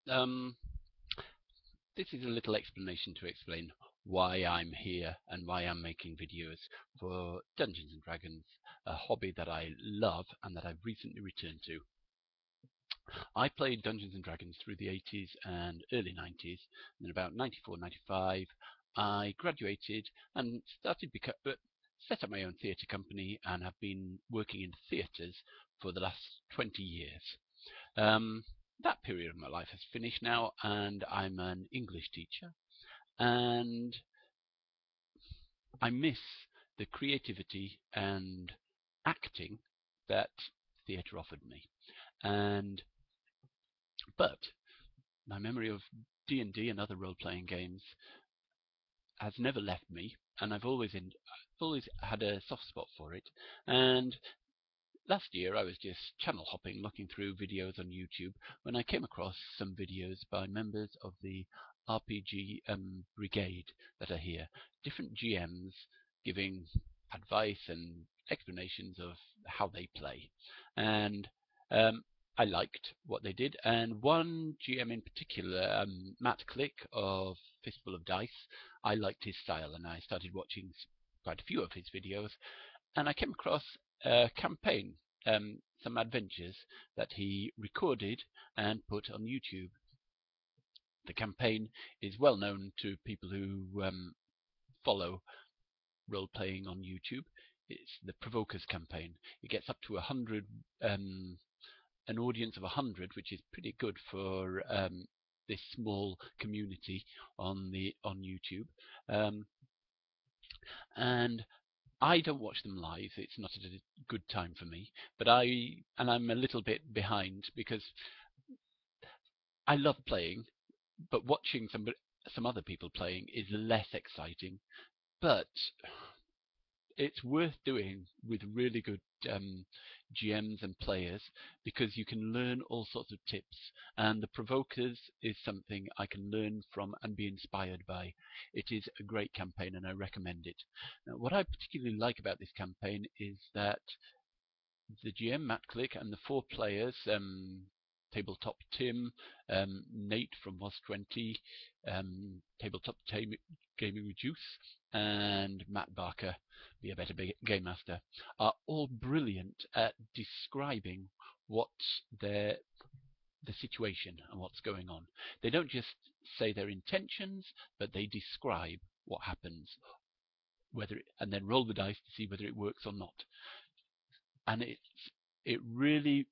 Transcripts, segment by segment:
Um, this is a little explanation to explain why I'm here and why I'm making videos for Dungeons and Dragons, a hobby that I love and that I've recently returned to. I played Dungeons and Dragons through the 80s and early 90s, and in about 94, 95, I graduated and set up my own theatre company and have been working in theatres for the last 20 years. Um, that period of my life has finished now, and I'm an English teacher, and I miss the creativity and acting that theatre offered me. And but my memory of D&D and other role-playing games has never left me, and I've always had a soft spot for it. And last year I was just channel hopping, looking through videos on YouTube, when I came across some videos by members of the RPG brigade that are here, different GMs giving advice and explanations of how they play. And I liked what they did, and one GM in particular, Matt Click of Fistful of Dice, I liked his style, and I started watching quite a few of his videos, and I came across a campaign, some adventures that he recorded and put on YouTube. The campaign is well known to people who follow role-playing on YouTube. It's the Provokers campaign. It gets up to 100, an audience of 100, which is pretty good for this small community on YouTube. And I don't watch them live. It's not a good time for me. But I'm a little bit behind because I love playing, but watching some other people playing is less exciting. But it's worth doing with really good GMs and players, because you can learn all sorts of tips, and the Provokers is something I can learn from and be inspired by. It is a great campaign and I recommend it. Now, what I particularly like about this campaign is that the GM, Matt Click, and the 4 players, Tabletop Tim, Nate from Was20, Tabletop Gaming with Juice, and Matt Barker, Be a Better Game Master, are all brilliant at describing what's the situation and what's going on. They don't just say their intentions, but they describe what happens, and then roll the dice to see whether it works or not. And it really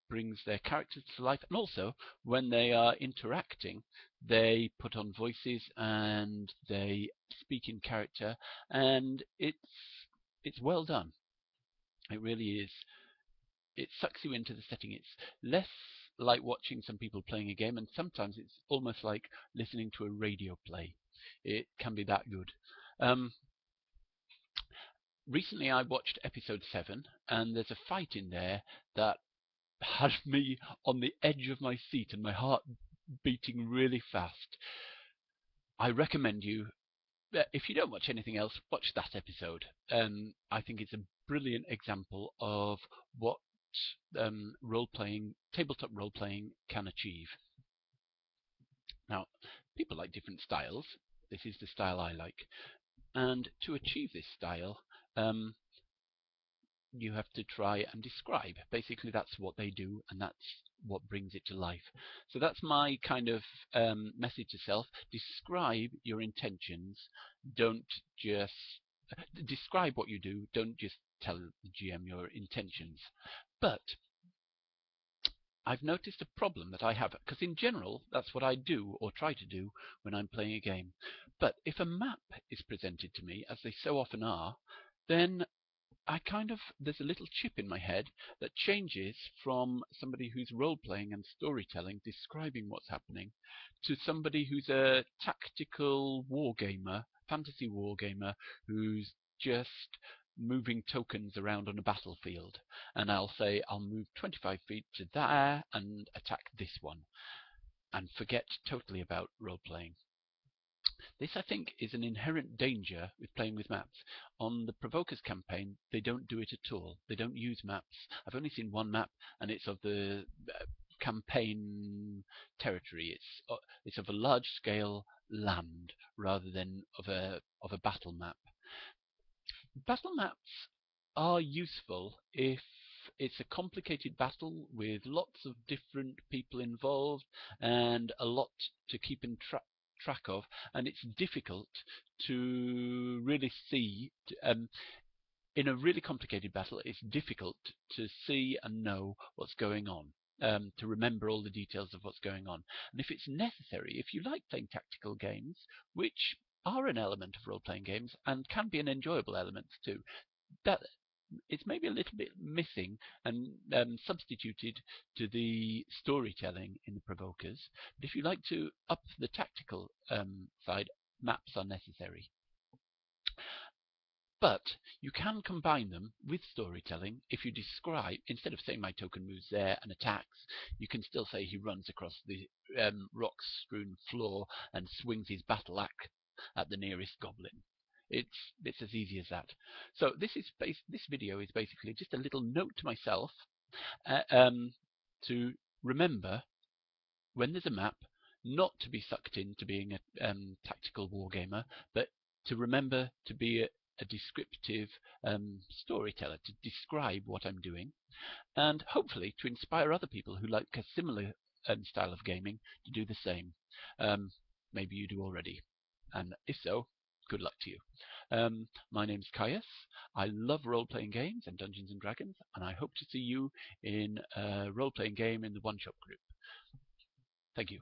brings their characters to life, and also when they are interacting, they put on voices and they speak in character, and it's well done. It really is. It sucks you into the setting. It's less like watching some people playing a game, and sometimes it's almost like listening to a radio play. It can be that good. Recently I watched episode 7, and there's a fight in there that had me on the edge of my seat and my heart beating really fast. I recommend you, if you don't watch anything else, watch that episode. I think it's a brilliant example of what tabletop role-playing can achieve. Now, people like different styles. This is the style I like. And to achieve this style, you have to try and describe. Basically, that's what they do, and that's what brings it to life. So that's my kind of message to self. Describe your intentions. Don't just describe what you do. Don't just tell the GM your intentions. But I've noticed a problem that I have, because in general, that's what I do or try to do when I'm playing a game. But if a map is presented to me, as they so often are, then there's a little chip in my head that changes from somebody who's role-playing and storytelling, describing what's happening, to somebody who's a tactical wargamer, fantasy wargamer, who's just moving tokens around on a battlefield. And I'll say, I'll move 25 feet to there and attack this one, and forget totally about role-playing. This, I think, is an inherent danger with playing with maps. On the Provokers campaign, they don't do it at all. They don't use maps. I've only seen one map, and it's of the campaign territory. It's of a large scale land rather than of a battle map. Battle maps are useful if it's a complicated battle with lots of different people involved and a lot to keep in track of, and it's difficult to really see. In a really complicated battle, it's difficult to see and know what's going on, to remember all the details of what's going on. And if it's necessary, if you like playing tactical games, which are an element of role-playing games and can be an enjoyable element too, that it's maybe a little bit missing and substituted to the storytelling in the Provokers. But if you like to up the tactical side, maps are necessary. But you can combine them with storytelling if you describe, instead of saying my token moves there and attacks, you can still say he runs across the rock-strewn floor and swings his battle axe at the nearest goblin. It's as easy as that. So this video is basically just a little note to myself to remember when there's a map not to be sucked into being a tactical wargamer, but to remember to be a descriptive storyteller, to describe what I'm doing, and hopefully to inspire other people who like a similar style of gaming to do the same. Maybe you do already, and if so, good luck to you. My name's Caius. I love role-playing games and Dungeons and Dragons, and I hope to see you in a role-playing game in the One Shot group. Thank you.